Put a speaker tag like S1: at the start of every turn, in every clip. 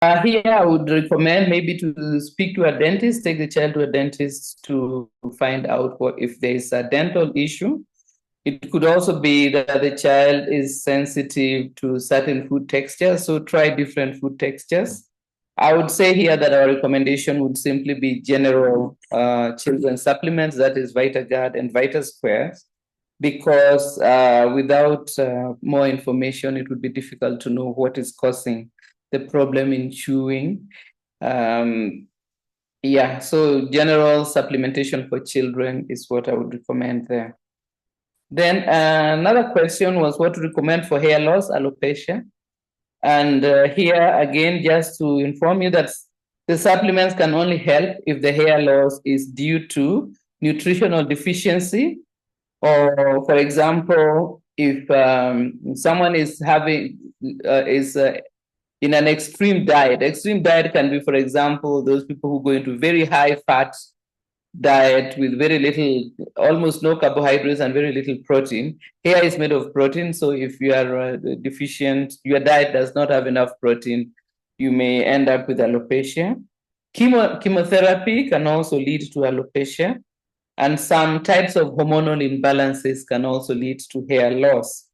S1: Here, I would recommend maybe to speak to a dentist, take the child to a dentist to find out if there is a dental issue. It could also be that the child is sensitive to certain food textures, so try different food textures. I would say here that our recommendation would simply be general children's supplements, that is VitaGuard and VitaSquare, because without more information, it would be difficult to know what is causing the problem in chewing. Yeah, so general supplementation for children is what I would recommend there. Then another question was what to recommend for hair loss, alopecia. And here again, just to inform you that the supplements can only help if the hair loss is due to nutritional deficiency, or for example, if someone is having is in an extreme diet. Extreme diet can be, for example, those people who go into very high fat diet with very little, almost no carbohydrates and very little protein. Hair is made of protein, so if you are deficient, your diet does not have enough protein, you may end up with alopecia. Chemotherapy can also lead to alopecia, and some types of hormonal imbalances can also lead to hair loss.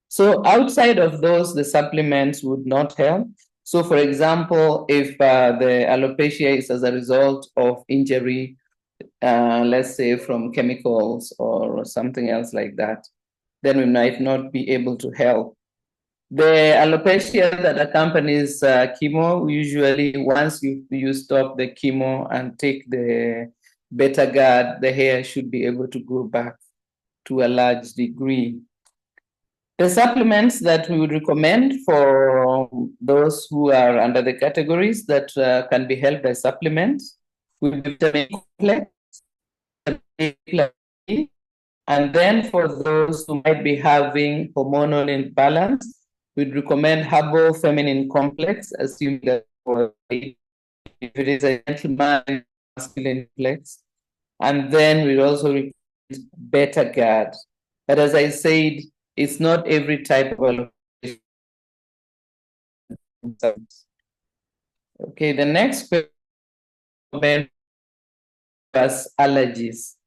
S1: So outside of those, the supplements would not help. So for example, if the alopecia is as a result of injury, let's say from chemicals or something else like that, then we might not be able to help. The alopecia that accompanies chemo, usually once you stop the chemo and take the BetaGuard, the hair should be able to grow back to a large degree. The supplements that we would recommend for those who are under the categories that can be helped by supplements would be vitamin complex, and then for those who might be having hormonal imbalance, we'd recommend herbal feminine complex, assuming that if it is a gentleman, masculine complex. And then we'd also recommend BetaGuard. But as I said, it's not every type of Okay, the next question was allergies.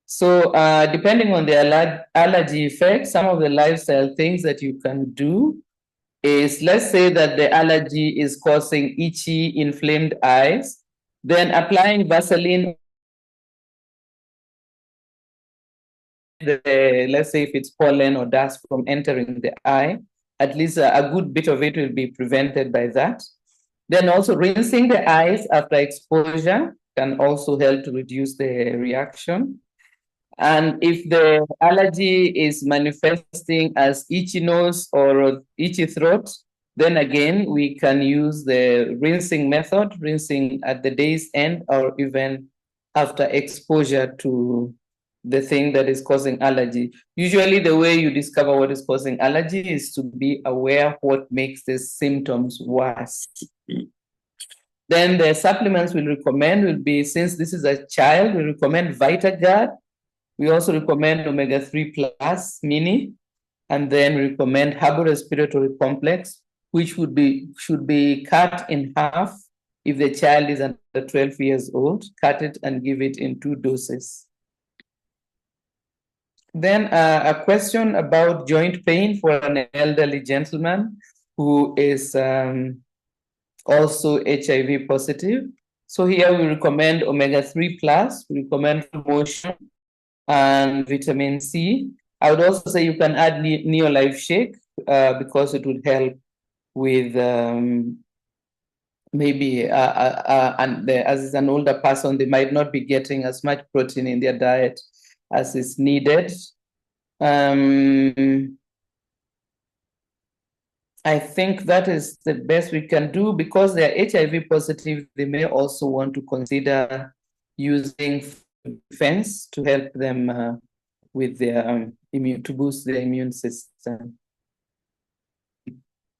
S1: So depending on the allergy effect, some of the lifestyle things that you can do is, let's say that the allergy is causing itchy, inflamed eyes, then applying Vaseline, let's say if it's pollen or dust from entering the eye, at least a good bit of it will be prevented by that. Then also rinsing the eyes after exposure can also help to reduce the reaction. And if the allergy is manifesting as itchy nose or itchy throat, then again, we can use the rinsing method, rinsing at the day's end or even after exposure to the thing that is causing allergy. Usually the way you discover what is causing allergy is to be aware what makes the symptoms worse. Then the supplements we'll recommend will be, since this is a child, we recommend VitaGuard. We also recommend omega-3 plus mini, and then we recommend herbal respiratory complex, which should be cut in half if the child is under 12 years old. Cut it and give it in 2 doses. Then a question about joint pain for an elderly gentleman who is also HIV positive. So here we recommend omega-3 plus, we recommend motion and vitamin C. I would also say you can add Neolife Shake because it would help with maybe as an older person, they might not be getting as much protein in their diet as is needed. I think that is the best we can do. Because they're HIV positive, they may also want to consider using defense to help them with their to boost their immune system.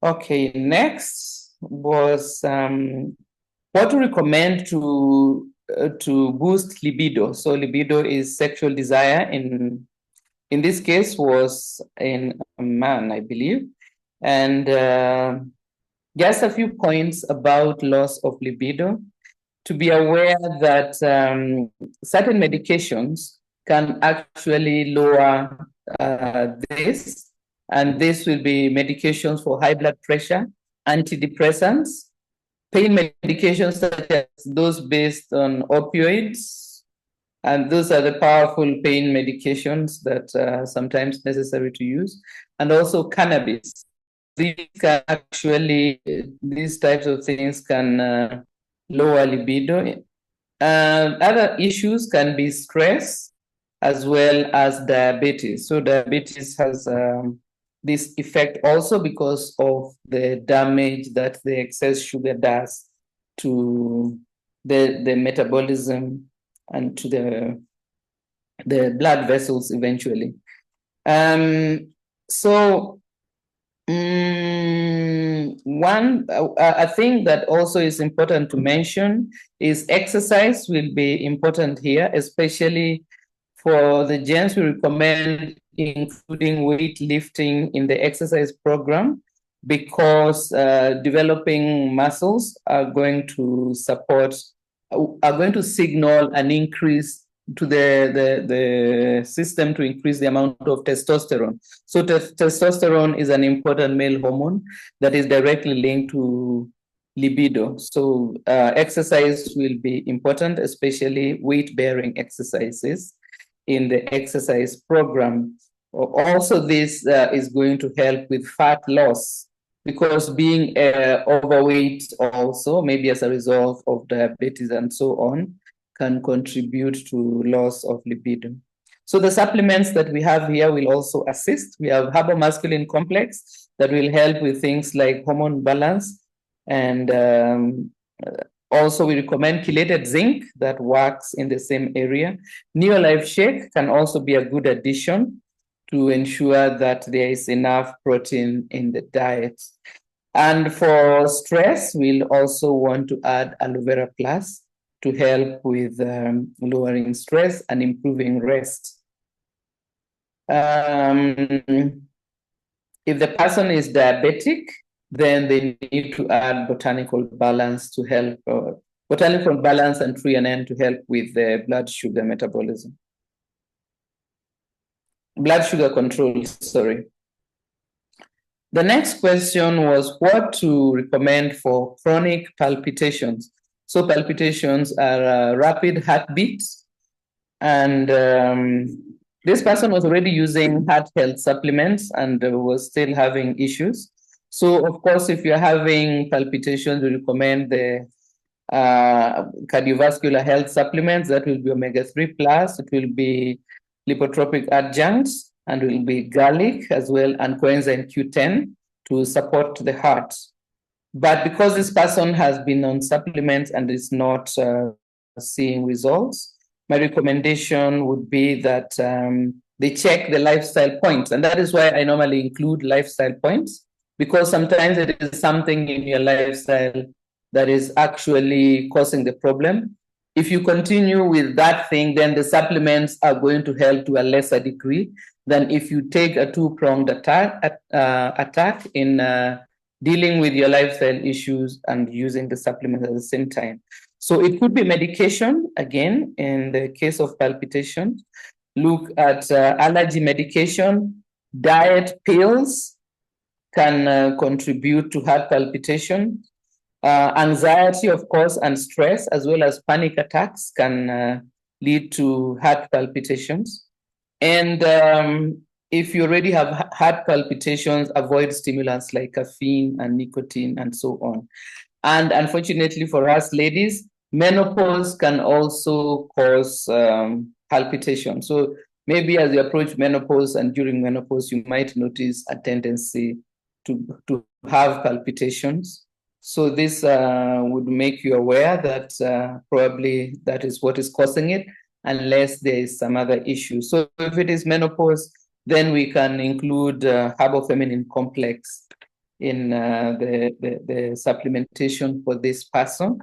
S1: Okay, next was what to recommend to boost libido. So libido is sexual desire. In this case was in a man, I believe. And Just a few points about loss of libido. To be aware that certain medications can actually lower this, and this will be medications for high blood pressure, antidepressants, pain medications such as those based on opioids, and those are the powerful pain medications that are sometimes necessary to use, and also cannabis. These can actually, these types of things can lower libido. Other issues can be stress as well as diabetes. So diabetes has this effect also because of the damage that the excess sugar does to the metabolism and to the blood vessels eventually. So one a thing that also is important to mention is exercise will be important here, especially for the gents. We recommend including weightlifting in the exercise program because developing muscles are going to signal an increase to the system to increase the amount of testosterone. So testosterone is an important male hormone that is directly linked to libido. So exercise will be important, especially weight-bearing exercises in the exercise program. Also, this is going to help with fat loss because being overweight also, maybe as a result of diabetes and so on, can contribute to loss of libido. So the supplements that we have here will also assist. We have herbal masculine complex that will help with things like hormone balance. And also we recommend chelated zinc that works in the same area. Neolife Shake can also be a good addition to ensure that there is enough protein in the diet. And for stress, we'll also want to add aloe vera plus to help with lowering stress and improving rest. If the person is diabetic, then they need to add botanical balance to help, botanical balance and threonine to help with the blood sugar metabolism. Blood sugar control, sorry. The next question was what to recommend for chronic palpitations. So palpitations are rapid heartbeats, and this person was already using heart health supplements and was still having issues. So of course, if you're having palpitations, we recommend the cardiovascular health supplements. That will be omega-3 plus, it will be lipotropic adjuncts, and will be garlic as well, and coenzyme Q10 to support the heart. But because this person has been on supplements and is not seeing results, my recommendation would be that they check the lifestyle points. And that is why I normally include lifestyle points, because sometimes it is something in your lifestyle that is actually causing the problem. If you continue with that thing, then the supplements are going to help to a lesser degree than if you take a two-pronged attack in dealing with your lifestyle issues and using the supplements at the same time. So it could be medication, again, in the case of palpitations. Look at allergy medication, diet pills can contribute to heart palpitation. Anxiety, of course, and stress, as well as panic attacks, can lead to heart palpitations. And if you already have heart palpitations, avoid stimulants like caffeine and nicotine and so on. And unfortunately for us ladies, menopause can also cause palpitation. So maybe as you approach menopause and during menopause, you might notice a tendency to have palpitations. So this would make you aware that probably that is what is causing it, unless there is some other issue. So if it is menopause, then we can include herbal feminine complex in the supplementation for this person.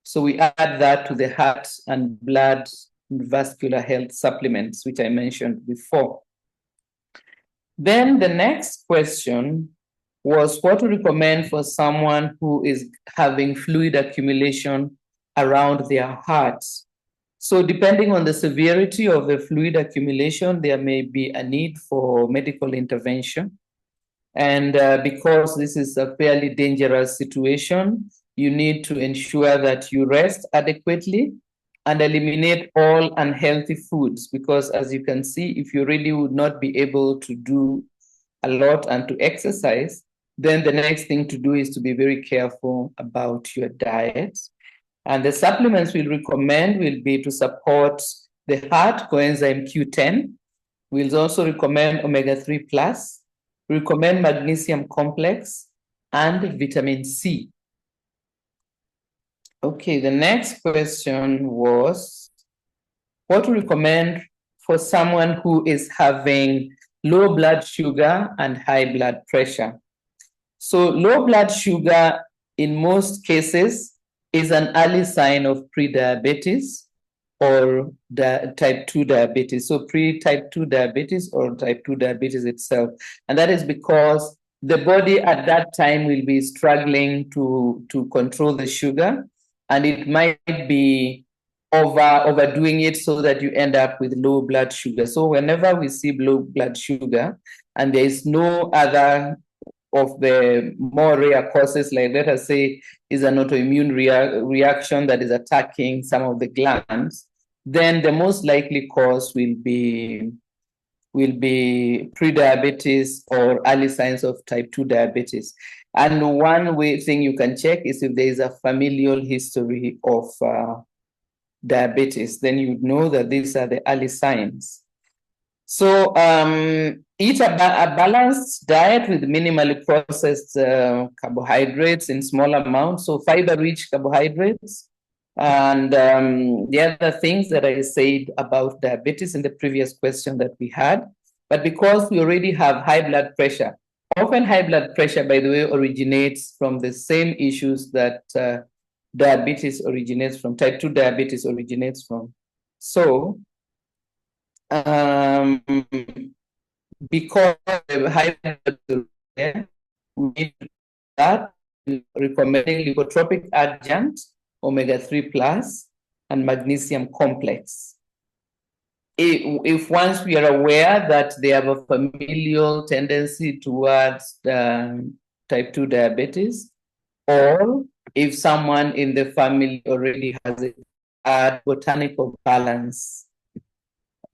S1: So we add that to the heart and blood vascular health supplements, which I mentioned before. Then the next question was what to recommend for someone who is having fluid accumulation around their hearts. So depending on the severity of the fluid accumulation, there may be a need for medical intervention. And because this is a fairly dangerous situation, you need to ensure that you rest adequately and eliminate all unhealthy foods. Because as you can see, if you really would not be able to do a lot and to exercise, then the next thing to do is to be very careful about your diet. And the supplements we'll recommend will be to support the heart, coenzyme Q10. We'll also recommend omega-3 plus, recommend magnesium complex, and vitamin C. Okay, the next question was what to recommend for someone who is having low blood sugar and high blood pressure. So low blood sugar in most cases is an early sign of pre-diabetes or type 2 diabetes. So pre-type 2 diabetes or type 2 diabetes itself. And that is because the body at that time will be struggling to control the sugar, and it might be overdoing it so that you end up with low blood sugar. So whenever we see low blood sugar and there is no other of the more rare causes, like let us say is an autoimmune reaction that is attacking some of the glands, then the most likely cause will be pre-diabetes or early signs of type 2 diabetes. And one thing you can check is if there is a familial history of diabetes, then you know that these are the early signs. So eat a balanced diet with minimally processed carbohydrates in small amounts, so fiber-rich carbohydrates. And the other things that I said about diabetes in the previous question that we had, but because we already have high blood pressure, often high blood pressure, by the way, originates from the same issues that diabetes originates from, type 2 diabetes originates from. So because high blood pressure, we need to start recommending leukotropic adjunct, omega-3 plus, and magnesium complex. If once we are aware that they have a familial tendency towards type 2 diabetes, or if someone in the family already has a botanical balance.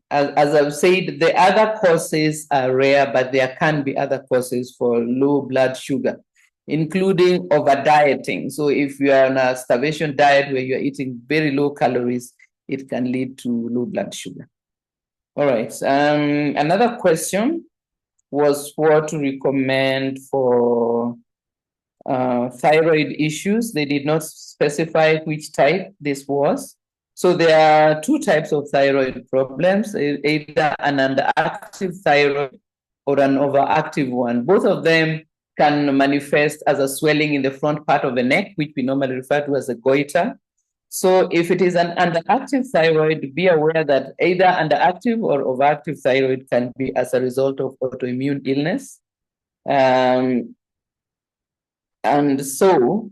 S1: As I've said, the other causes are rare, but there can be other causes for low blood sugar, including over dieting. So if you are on a starvation diet where you're eating very low calories, it can lead to low blood sugar. All right. Another question was what to recommend for thyroid issues. They did not specify which type this was. So there are two types of thyroid problems, either an underactive thyroid or an overactive one. Both of them can manifest as a swelling in the front part of the neck, which we normally refer to as a goiter. So if it is an underactive thyroid, be aware that either underactive or overactive thyroid can be as a result of autoimmune illness. And so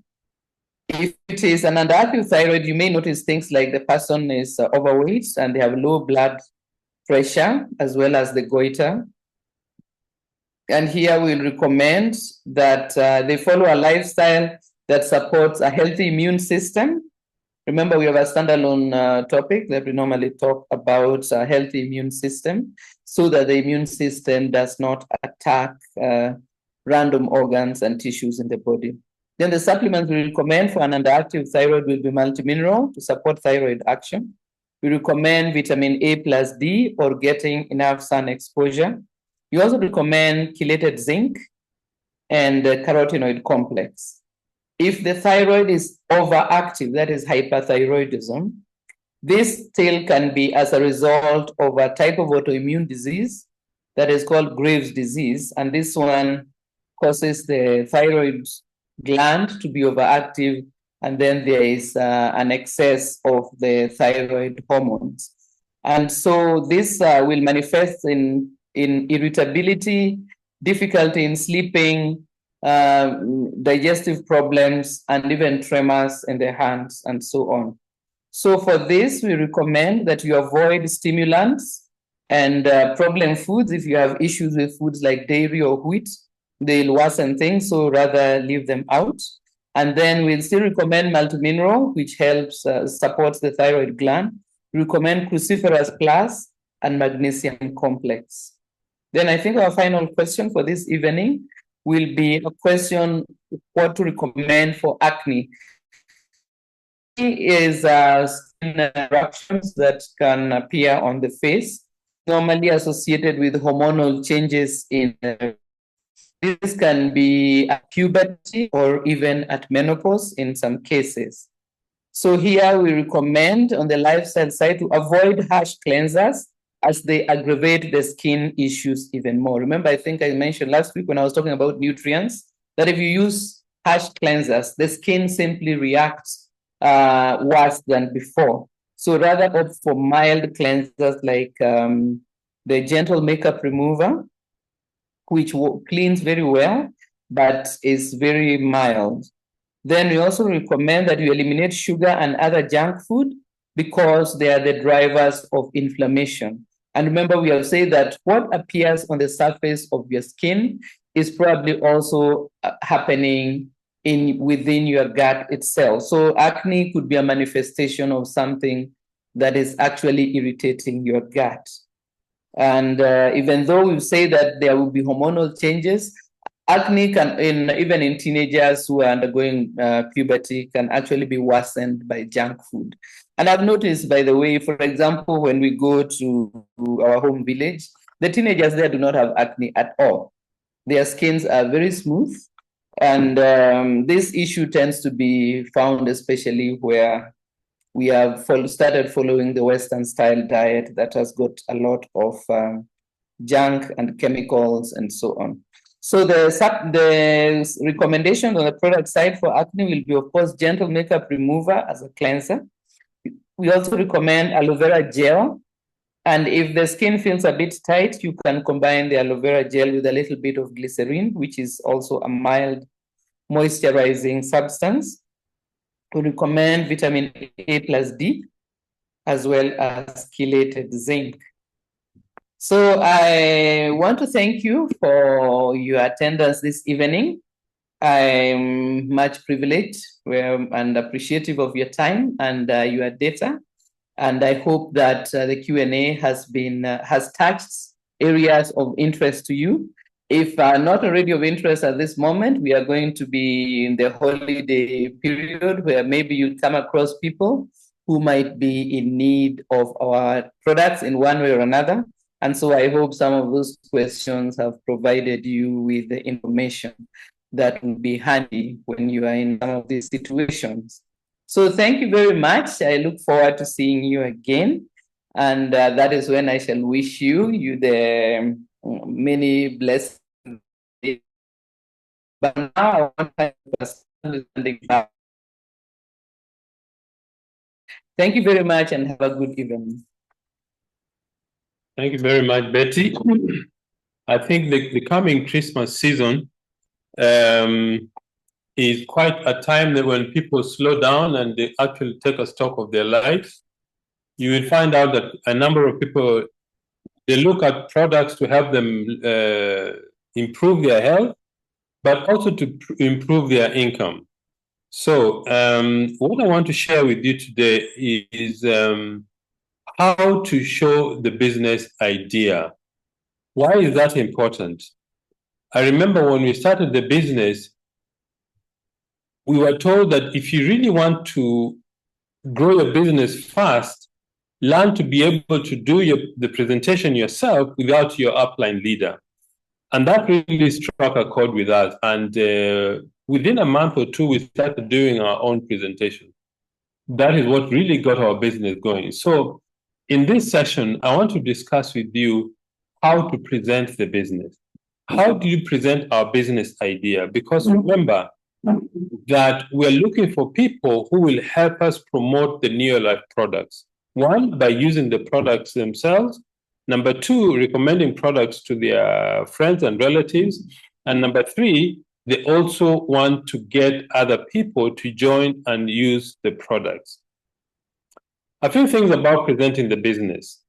S1: if it is an underactive thyroid, you may notice things like the person is overweight and they have low blood pressure as well as the goiter. And here we recommend that they follow a lifestyle that supports a healthy immune system. Remember, we have a standalone topic that we normally talk about a healthy immune system so that the immune system does not attack random organs and tissues in the body. Then the supplements we recommend for an underactive thyroid will be multimineral to support thyroid action. We recommend vitamin A plus D or getting enough sun exposure. We also recommend chelated zinc and carotenoid complex. If the thyroid is overactive, that is hyperthyroidism, this still can be as a result of a type of autoimmune disease that is called Graves' disease. And this one causes the thyroid gland to be overactive, and then there is an excess of the thyroid hormones. And so this will manifest in irritability, difficulty in sleeping, digestive problems, and even tremors in the hands, and so on. So for this, we recommend that you avoid stimulants and problem foods. If you have issues with foods like dairy or wheat, they'll worsen things, so rather leave them out. And then we'll still recommend multimineral, which helps supports the thyroid gland. Recommend cruciferous plus and magnesium complex. Then I think our final question for this evening will be a question: what to recommend for acne. Is skin eruptions that can appear on the face, normally associated with hormonal changes in this can be at puberty or even at menopause in some cases. So here we recommend on the lifestyle side to avoid harsh cleansers as they aggravate the skin issues even more. Remember, I think I mentioned last week when I was talking about nutrients, that if you use harsh cleansers, the skin simply reacts worse than before. So rather opt for mild cleansers like the gentle makeup remover, which cleans very well, but is very mild. Then we also recommend that you eliminate sugar and other junk food because they are the drivers of inflammation. And remember, we have said that what appears on the surface of your skin is probably also happening within your gut itself. So acne could be a manifestation of something that is actually irritating your gut. And even though we say that there will be hormonal changes, acne can, even in teenagers who are undergoing puberty, can actually be worsened by junk food. And I've noticed, by the way, for example, when we go to our home village, the teenagers there do not have acne at all. Their skins are very smooth. And this issue tends to be found especially where we have started following the Western style diet that has got a lot of junk and chemicals and so on. So the recommendation on the product side for acne will be, of course, gentle makeup remover as a cleanser. We also recommend aloe vera gel. And if the skin feels a bit tight, you can combine the aloe vera gel with a little bit of glycerin, which is also a mild moisturizing substance. We recommend vitamin A plus D, as well as chelated zinc. So I want to thank you for your attendance this evening. I'm much privileged and appreciative of your time and your data. And I hope that the Q&A has touched areas of interest to you. If not already of interest at this moment, we are going to be in the holiday period where maybe you come across people who might be in need of our products in one way or another. And so I hope some of those questions have provided you with the information that will be handy when you are in some of these situations. So thank you very much. I look forward to seeing you again. And that is when I shall wish you the many blessings. But now I want to thank you very much and have a good evening.
S2: Thank you very much, Betty. I think the coming Christmas season is quite a time that when people slow down and they actually take a stock of their lives. You will find out that a number of people, they look at products to help them improve their health, but also to improve their income. So what I want to share with you today is how to show the business idea. Why is that important? I remember when we started the business, we were told that if you really want to grow your business fast, learn to be able to do the presentation yourself without your upline leader. And that really struck a chord with us. And within a month or two, we started doing our own presentation. That is what really got our business going. So in this session, I want to discuss with you how to present the business. How do you present our business idea? Because remember that we're looking for people who will help us promote the Neolife products. One, by using the products themselves. Number two, recommending products to their friends and relatives. And number three, they also want to get other people to join and use the products. A few things about presenting the business.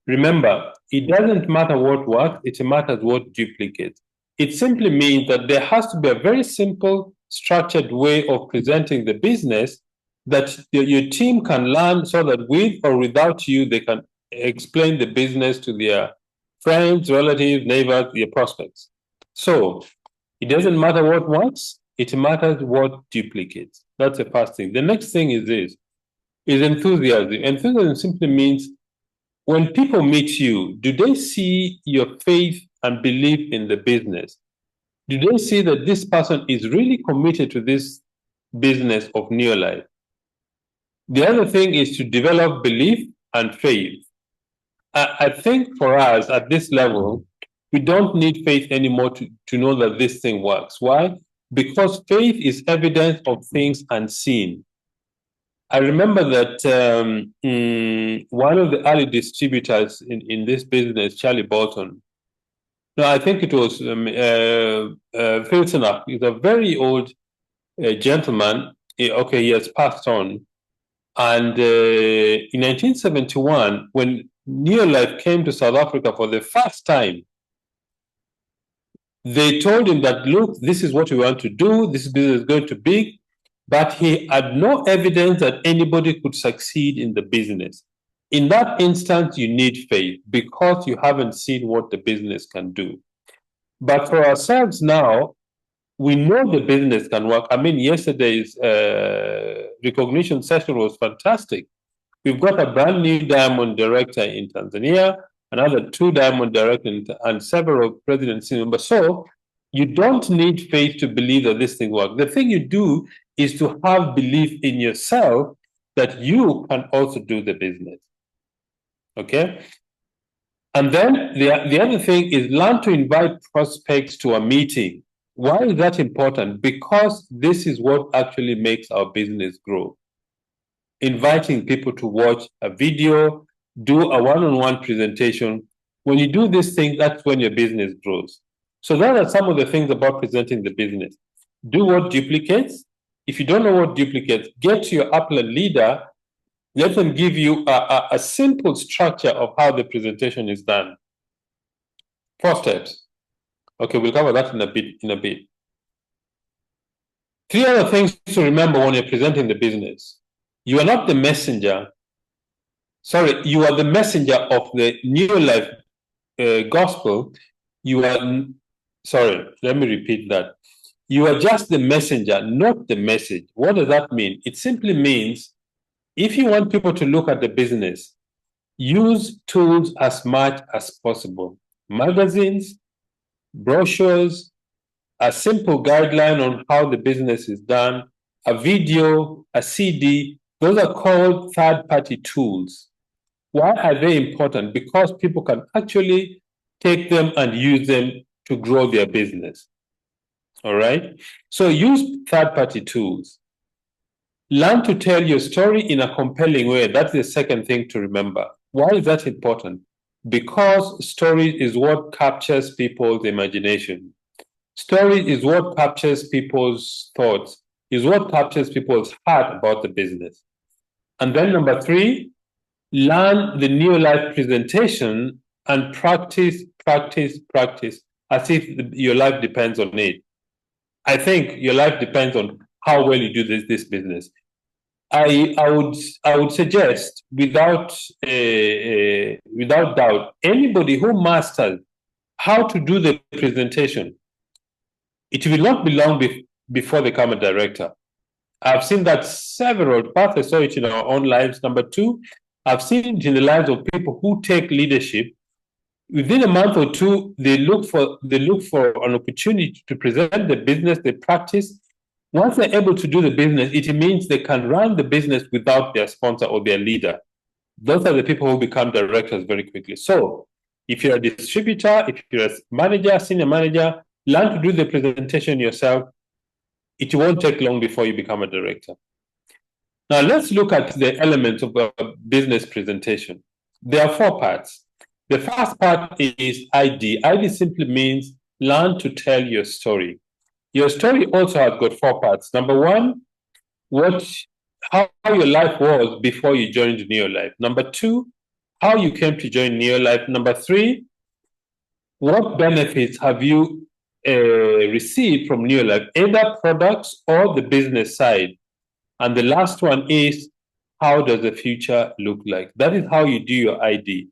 S2: Remember, it doesn't matter what works, it matters what duplicates. It simply means that there has to be a very simple, structured way of presenting the business that your team can learn, so that with or without you, they can explain the business to their friends, relatives, neighbors, their prospects. So it doesn't matter what works, it matters what duplicates. That's the first thing. The next thing is this, is enthusiasm. Enthusiasm simply means when people meet you, do they see your faith and belief in the business? Do they see that this person is really committed to this business of Neolife? The other thing is to develop belief and faith. I think for us at this level, we don't need faith anymore to know that this thing works. Why? Because faith is evidence of things unseen. I remember that one of the early distributors in this business, Charlie Bolton, no, I think it was Filson. He's a very old gentleman. Okay, he has passed on. And in 1971, when Neolife came to South Africa for the first time, they told him that, look, this is what we want to do. This business is going to be. But he had no evidence that anybody could succeed in the business. In that instance, you need faith because you haven't seen what the business can do. But for ourselves now, we know the business can work. I mean, yesterday's recognition session was fantastic. We've got a brand new diamond director in Tanzania, another 2 diamond directors, and several presidents members. So you don't need faith to believe that this thing works. The thing you do is to have belief in yourself that you can also do the business. Okay? And then the other thing is learn to invite prospects to a meeting. Why is that important? Because this is what actually makes our business grow. Inviting people to watch a video, do a one-on-one presentation. When you do this thing, that's when your business grows. So that are some of the things about presenting the business. Do what duplicates. If you don't know what duplicates, get to your upline leader. Let them give you a simple structure of how the presentation is done. 4 steps. Okay, we'll cover that in a bit. 3 other things to remember when you're presenting the business. You are not the messenger. Sorry, you are the messenger of the Neolife gospel. You are, sorry, let me repeat that. You are just the messenger, not the message. What does that mean? It simply means if you want people to look at the business, use tools as much as possible. Magazines, brochures, a simple guideline on how the business is done, a video, a CD, those are called third-party tools. Why are they important? Because people can actually take them and use them to grow their business. All right? So use third-party tools. Learn to tell your story in a compelling way. That's the second thing to remember. Why is that important? Because story is what captures people's imagination. Story is what captures people's thoughts, is what captures people's heart about the business. And then number 3, learn the Neolife presentation and practice as if your life depends on it. I think your life depends on how well you do this business. I would suggest without doubt, anybody who masters how to do the presentation, it will not be long before they become a director. I've seen that several parts. I saw it in our own lives. Number 2, I've seen it in the lives of people who take leadership. Within a month or 2, they look for an opportunity to present the business, they practice. Once they're able to do the business, it means they can run the business without their sponsor or their leader. Those are the people who become directors very quickly. So if you're a distributor, if you're a manager, senior manager, learn to do the presentation yourself. It won't take long before you become a director. Now let's look at the elements of a business presentation. There are 4 parts. The first part is ID. ID simply means learn to tell your story. Your story also has got 4 parts. Number one, how your life was before you joined Neolife. Number two, how you came to join Neolife. Number three, what benefits have you received from Neolife, either products or the business side? And the last one is, how does the future look like? That is how you do your ID.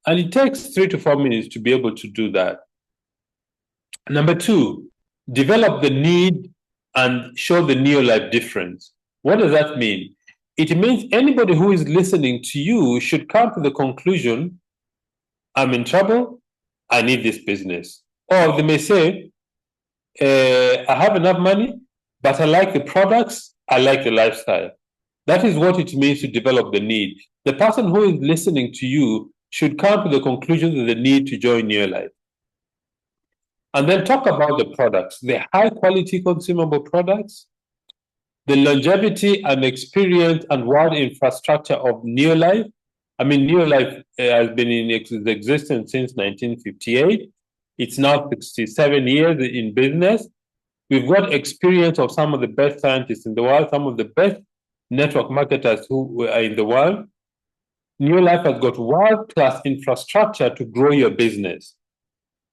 S2: And it takes 3 to 4 minutes to be able to do that. Number two, develop the need and show the Neolife difference. What does that mean? It means anybody who is listening to you should come to the conclusion, I'm in trouble, I need this business. Or they may say, I have enough money, but I like the products, I like the lifestyle. That is what it means to develop the need. The person who is listening to you should come to the conclusion of the need to join Neolife. And then talk about the products, the high quality consumable products, the longevity and experience and wide infrastructure of Neolife. I mean, Neolife has been in existence since 1958. It's now 67 years in business. We've got experience of some of the best scientists in the world, some of the best network marketers who are in the world. Neolife has got world-class infrastructure to grow your business.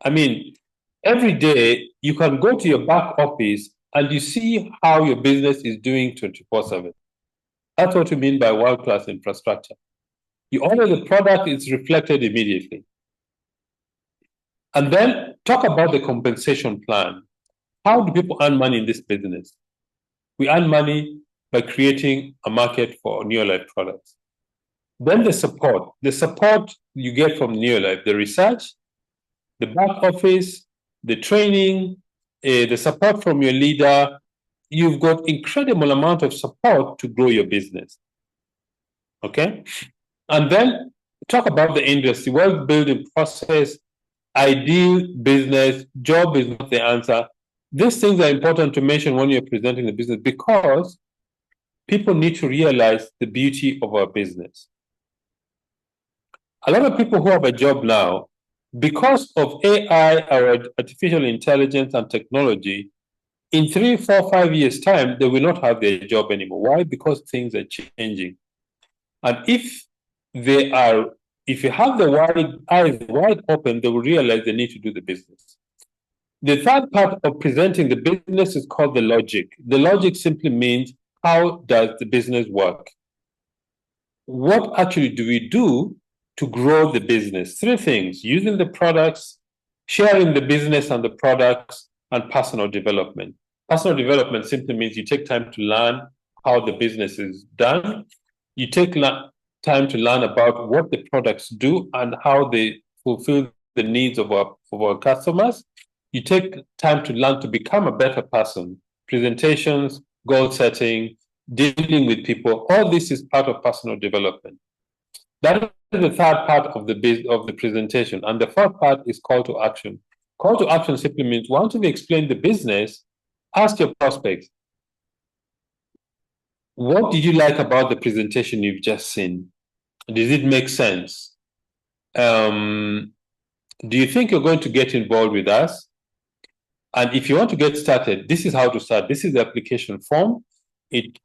S2: I mean, every day you can go to your back office and you see how your business is doing 24/7. That's what we mean by world-class infrastructure. You order the product, it's reflected immediately. And then talk about the compensation plan. How do people earn money in this business? We earn money by creating a market for Neolife products. Then the support you get from Neolife, the research, the back office, the training, the support from your leader. You've got incredible amount of support to grow your business. Okay? And then talk about the industry, wealth building process, ideal business, job is not the answer. These things are important to mention when you're presenting the business because people need to realize the beauty of our business. A lot of people who have a job now, because of AI or artificial intelligence and technology, in 3, 4, 5 years' time, they will not have their job anymore. Why? Because things are changing. And if you have the eyes wide open, they will realize they need to do the business. The third part of presenting the business is called the logic. The logic simply means, how does the business work? What actually do we do to grow the business? 3 things: using the products, sharing the business and the products, and personal development. Personal development simply means you take time to learn how the business is done. You take time to learn about what the products do and how they fulfill the needs of our customers. You take time to learn to become a better person. Presentations, goal setting, dealing with people, all this is part of personal development. That is the third part of the presentation. And the fourth part is call to action. Call to action simply means, once you've explained the business, ask your prospects, what did you like about the presentation you've just seen? Does it make sense? Do you think you're going to get involved with us? And if you want to get started, this is how to start. This is the application form. It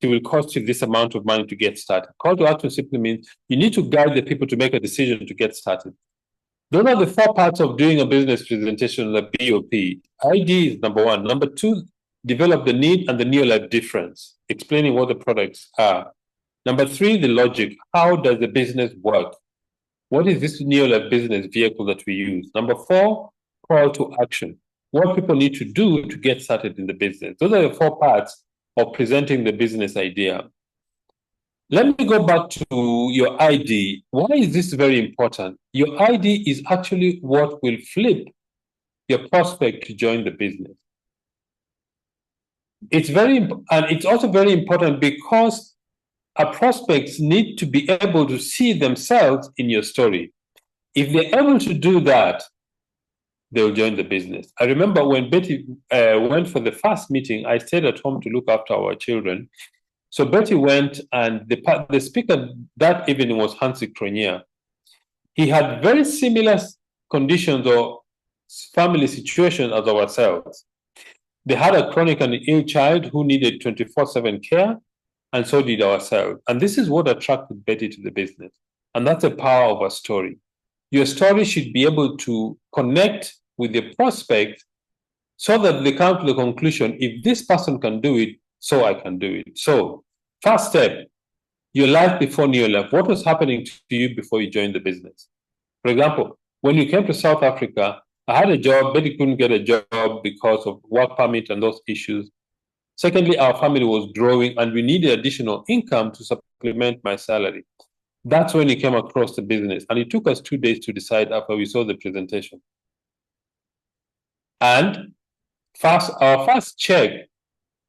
S2: will cost you this amount of money to get started. Call to action simply means you need to guide the people to make a decision to get started. Those are the 4 parts of doing a business presentation, the BOP. ID is number 1. Number 2, develop the need and the Neolife difference, explaining what the products are. Number 3, the logic. How does the business work? What is this Neolife business vehicle that we use? Number 4, call to action. What people need to do to get started in the business. Those are the 4 parts of presenting the business idea. Let me go back to your ID. Why is this very important? Your ID is actually what will flip your prospect to join the business. It's also very important because our prospects need to be able to see themselves in your story. If they're able to do that, they'll join the business. I remember when Betty went for the first meeting, I stayed at home to look after our children. So Betty went, and the speaker that evening was Hansi Cronier. He had very similar conditions or family situations as ourselves. They had a chronic and ill child who needed 24/7 care, and so did ourselves. And this is what attracted Betty to the business. And that's the power of a story. Your story should be able to connect with the prospect so that they come to the conclusion, if this person can do it, so I can do it. So, first step, your life before New Life. What was happening to you before you joined the business? For example, when you came to South Africa, I had a job, Betty couldn't get a job because of work permit and those issues. Secondly, our family was growing and we needed additional income to supplement my salary. That's when he came across the business. And it took us 2 days to decide after we saw the presentation. And our first check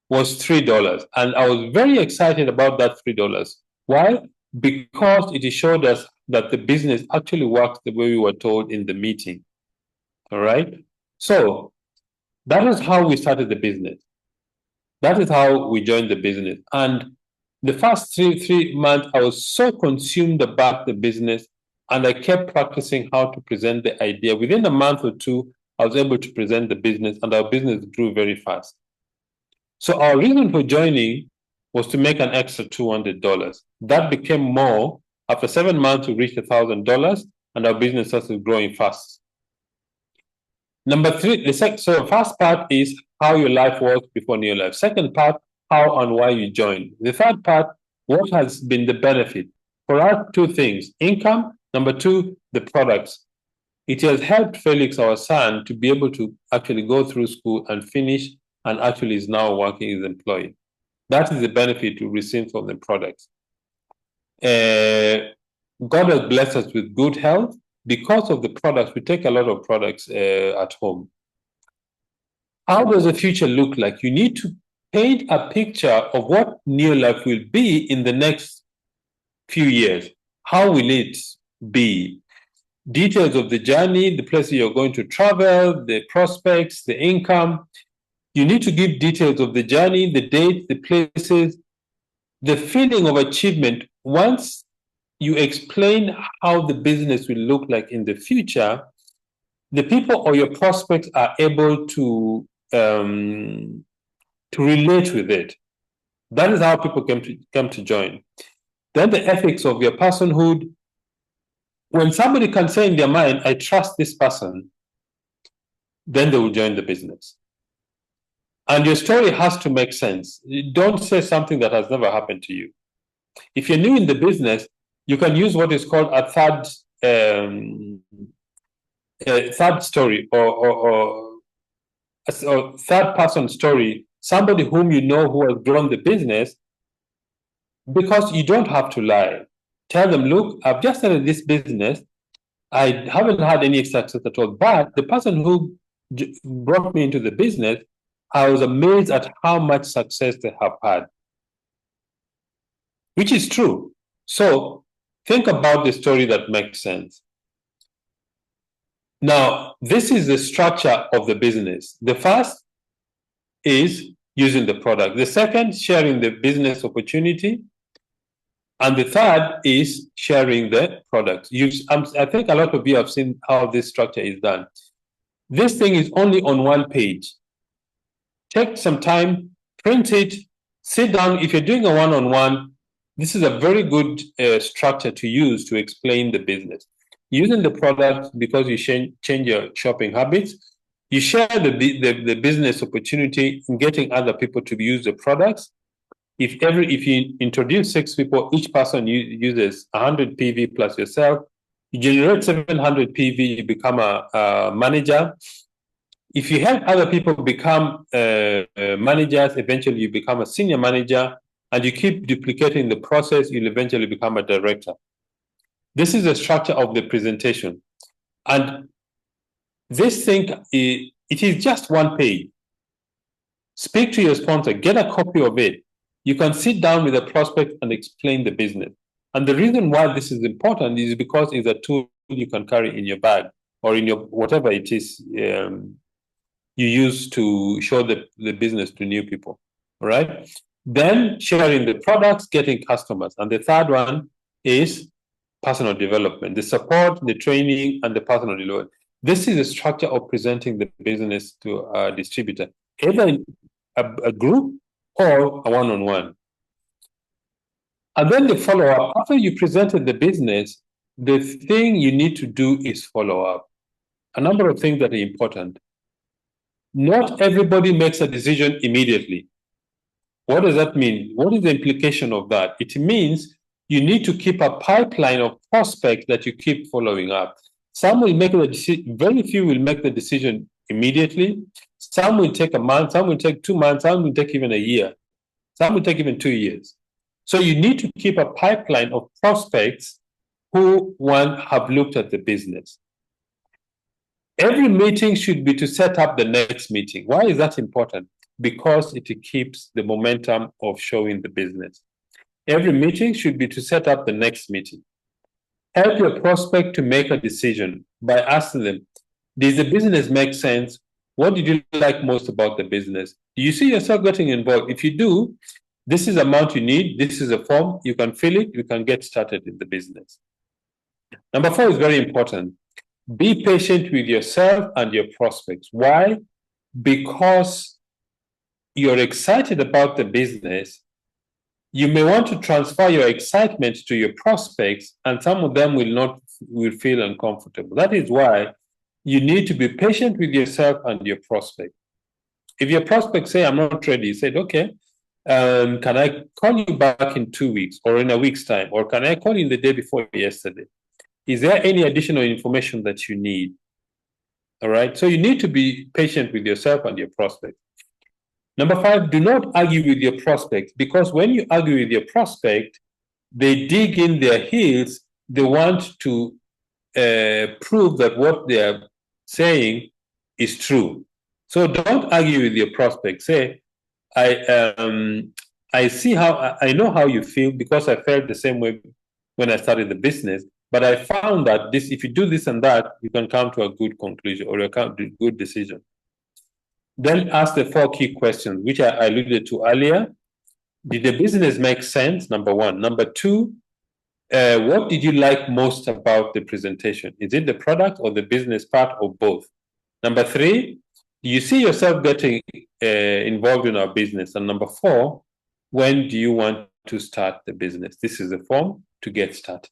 S2: was $3. And I was very excited about that $3. Why? Because it showed us that the business actually works the way we were told in the meeting. All right? So that is how we started the business. That is how we joined the business. And the first three months, I was so consumed about the business, and I kept practicing how to present the idea. Within a month or two, I was able to present the business, and our business grew very fast. So our reason for joining was to make an extra $200. That became more. After 7 months, we reached $1,000, and our business started growing fast. Number three, so first part is how your life was before New Life. Second part, how and why you joined. The third part, what has been the benefit? For us, two things: income. Number two, the products. It has helped Felix, our son, to be able to actually go through school and finish, and actually is now working as an employee. That is the benefit we receive from the products. God has blessed us with good health. Because of the products, we take a lot of products at home. How does the future look like? You need to paint a picture of what New Life will be in the next few years. How will it be? Details of the journey, the places you're going to travel, the prospects, the income. You need to give details of the journey, the dates, the places, the feeling of achievement. Once you explain how the business will look like in the future, the people or your prospects are able to relate with it. That is how people come to join. Then the ethics of your personhood. When somebody can say in their mind, I trust this person, then they will join the business. And your story has to make sense. Don't say something that has never happened to you. If you're new in the business, you can use what is called a third story or third person story, somebody whom you know who has grown the business, because you don't have to lie. Tell them, look, I've just started this business. I haven't had any success at all, but the person who brought me into the business, I was amazed at how much success they have had, which is true. So think about the story that makes sense. Now, this is the structure of the business. The first is using the product. The second, sharing the business opportunity. And the third is sharing the product. I think a lot of you have seen how this structure is done. This thing is only on one page. Take some time, print it, sit down. If you're doing a one-on-one, this is a very good structure to use to explain the business. Using the product because you change your shopping habits. You share the business opportunity in getting other people to use the products. If you introduce 6 people, each person uses 100 PV plus yourself, you generate 700 PV, you become a manager. If you help other people become managers, eventually you become a senior manager, and you keep duplicating the process, you'll eventually become a director. This is the structure of the presentation. And this thing, it is just one page. Speak to your sponsor, get a copy of it. You can sit down with a prospect and explain the business. And the reason why this is important is because it's a tool you can carry in your bag or in your whatever it is you use to show the business to new people. All right. Then sharing the products, getting customers. And the third one is personal development, the support, the training, and the personal development. This is the structure of presenting the business to a distributor. either in a group or a one-on-one. And then the follow-up. After you presented the business, the thing you need to do is follow up. A number of things that are important. Not everybody makes a decision immediately. What does that mean? What is the implication of that? It means you need to keep a pipeline of prospects that you keep following up. Some will make the decision, very few will make the decision immediately. Some will take a month, some will take 2 months, some will take even a year, some will take even 2 years. So you need to keep a pipeline of prospects who have looked at the business. Every meeting should be to set up the next meeting. Why is that important? Because it keeps the momentum of showing the business. Every meeting should be to set up the next meeting. Help your prospect to make a decision by asking them, does the business make sense? What did you like most about the business? Do you see yourself getting involved? If you do, this is the amount you need. This is a form. You can fill it. You can get started in the business. Number 4 is very important. Be patient with yourself and your prospects. Why? Because you're excited about the business. You may want to transfer your excitement to your prospects, and some of them will feel uncomfortable. That is why you need to be patient with yourself and your prospect. If your prospect say, I'm not ready, you said, okay, can I call you back in 2 weeks or in a week's time? Or can I call you the day before yesterday? Is there any additional information that you need? All right. So you need to be patient with yourself and your prospect. Number 5, do not argue with your prospect, because when you argue with your prospect, they dig in their heels. They want to prove that what they are saying is true. So don't argue with your prospect. Say, I see how, I know how you feel because I felt the same way when I started the business. But I found that this, if you do this and that, you can come to a good conclusion or you come to a good decision. Then ask the 4 key questions, which I alluded to earlier. Did the business make sense? Number 1. Number 2, what did you like most about the presentation? Is it the product or the business part or both? Number 3, do you see yourself getting involved in our business? And number 4, when do you want to start the business? This is the form to get started.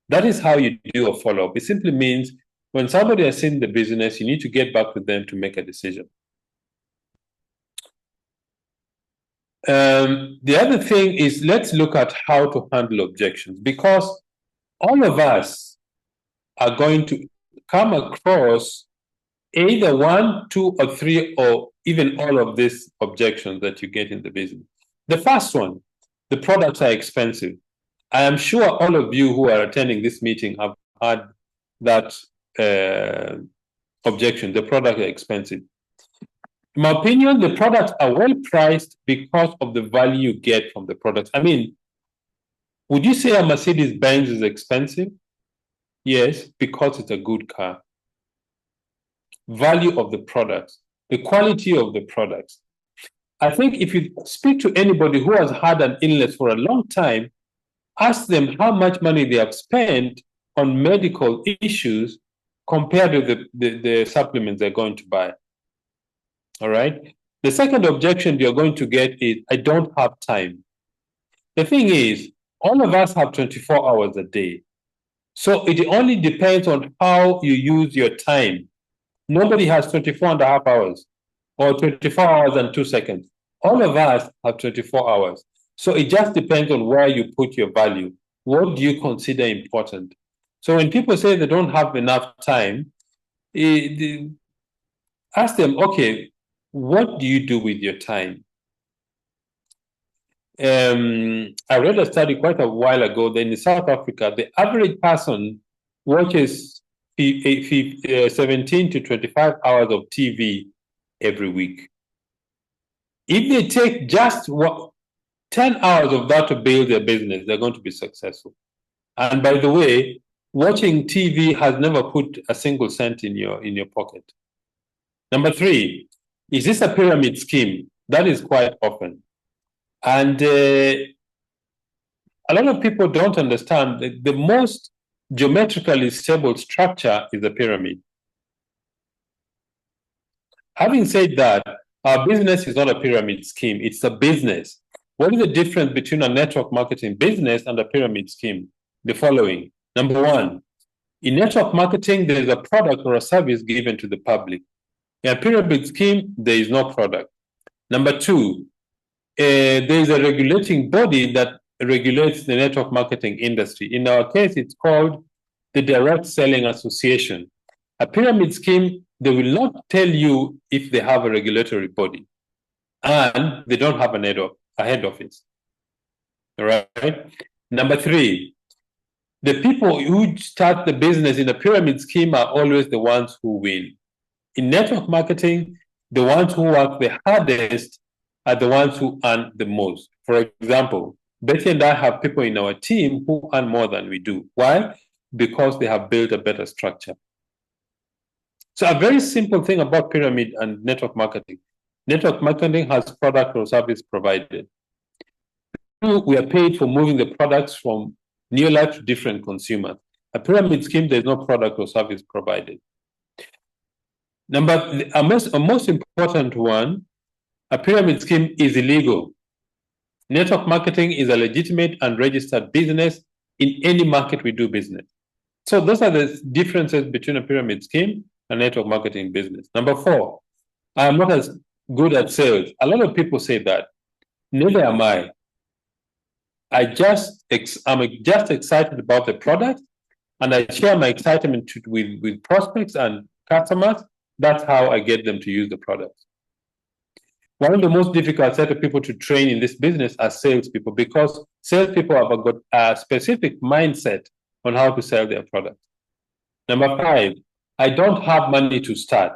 S2: That is how you do a follow-up. It simply means when somebody has seen the business, you need to get back with them to make a decision. The other thing is, let's look at how to handle objections, because all of us are going to come across either 1, 2, or 3, or even all of these objections that you get in the business. The first one, the products are expensive. I am sure all of you who are attending this meeting have had that objection. The products are expensive. In my opinion, the products are well priced because of the value you get from the products. I mean, would you say a Mercedes-Benz is expensive? Yes, because it's a good car. Value of the products, the quality of the products. I think if you speak to anybody who has had an illness for a long time, ask them how much money they have spent on medical issues compared to the supplements they're going to buy. All right. The second objection you're going to get is, I don't have time. The thing is, all of us have 24 hours a day. So it only depends on how you use your time. Nobody has 24 and a half hours or 24 hours and 2 seconds. All of us have 24 hours. So it just depends on where you put your value. What do you consider important? So when people say they don't have enough time, ask them, okay, what do you do with your time? I read a study quite a while ago that in South Africa, the average person watches 17 to 25 hours of TV every week. If they take just 10 hours of that to build their business, they're going to be successful. And by the way, watching TV has never put a single cent in your pocket. Number 3, is this a pyramid scheme? That is quite often. And a lot of people don't understand that the most geometrically stable structure is a pyramid. Having said that, Our business is not a pyramid scheme, it's a business. What is the difference between a network marketing business and a pyramid scheme? The following. Number one, in network marketing, there is a product or a service given to the public. In a pyramid scheme, there is no product. Number two, there is a regulating body that regulates the network marketing industry. In our case, it's called the Direct Selling Association. A pyramid scheme, they will not tell you if they have a regulatory body, and they don't have a head office. All right. Number three, the people who start the business in a pyramid scheme are always the ones who win. In network marketing, the ones who work the hardest are the ones who earn the most. For example, Betty and I have people in our team who earn more than we do. Why? Because they have built a better structure. So a very simple thing about pyramid and network marketing. Network marketing has product or service provided. We are paid for moving the products from near life to different consumers. A pyramid scheme, there's no product or service provided. A most important one, a pyramid scheme is illegal. Network marketing is a legitimate and registered business in any market we do business. So those are the differences between a pyramid scheme and network marketing business. Number four, I am not as good at sales. A lot of people say that. Neither am I. I'm just excited about the product, and I share my excitement with prospects and customers. That's how I get them to use the product. One of the most difficult set of people to train in this business are salespeople, because salespeople have got a specific mindset on how to sell their product. Number five, I don't have money to start.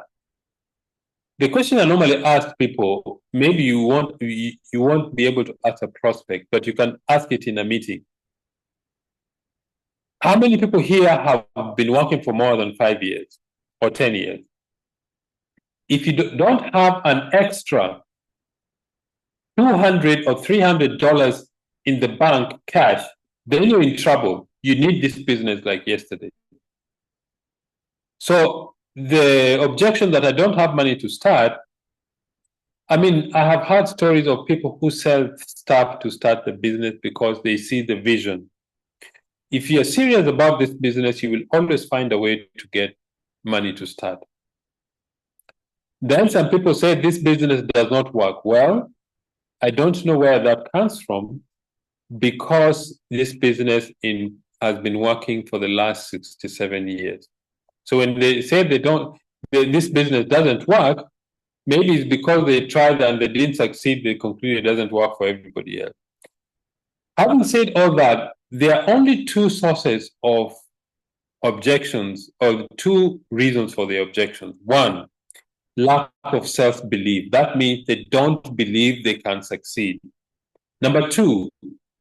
S2: The question I normally ask people, maybe you won't be able to ask a prospect, but you can ask it in a meeting. How many people here have been working for more than 5 years or 10 years? If you don't have an extra $200 or $300 in the bank cash, then you're in trouble. You need this business like yesterday. So the objection that I don't have money to start, I mean, I have heard stories of people who sell stuff to start the business because they see the vision. If you're serious about this business, you will always find a way to get money to start. Then some people say this business does not work. Well, I don't know where that comes from, because this business has been working for the last 67 years. So when they say this business doesn't work, maybe it's because they tried and they didn't succeed, they conclude it doesn't work for everybody else. Having said all that, there are only two sources of objections, or two reasons for the objections. One, lack of self-belief. That means they don't believe they can succeed. Number two,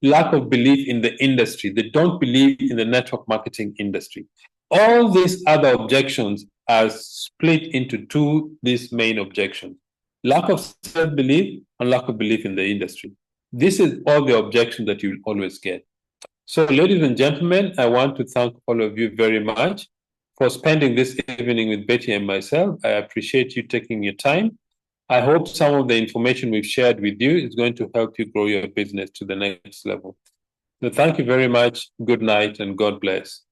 S2: lack of belief in the industry. They don't believe in the network marketing industry. All these other objections are split into these main objections: lack of self-belief and lack of belief in the industry. This is all the objections that you will always get. So, ladies and gentlemen, I want to thank all of you very much for spending this evening with Betty and myself. I appreciate you taking your time. I hope some of the information we've shared with you is going to help you grow your business to the next level. So thank you very much. Good night and God bless.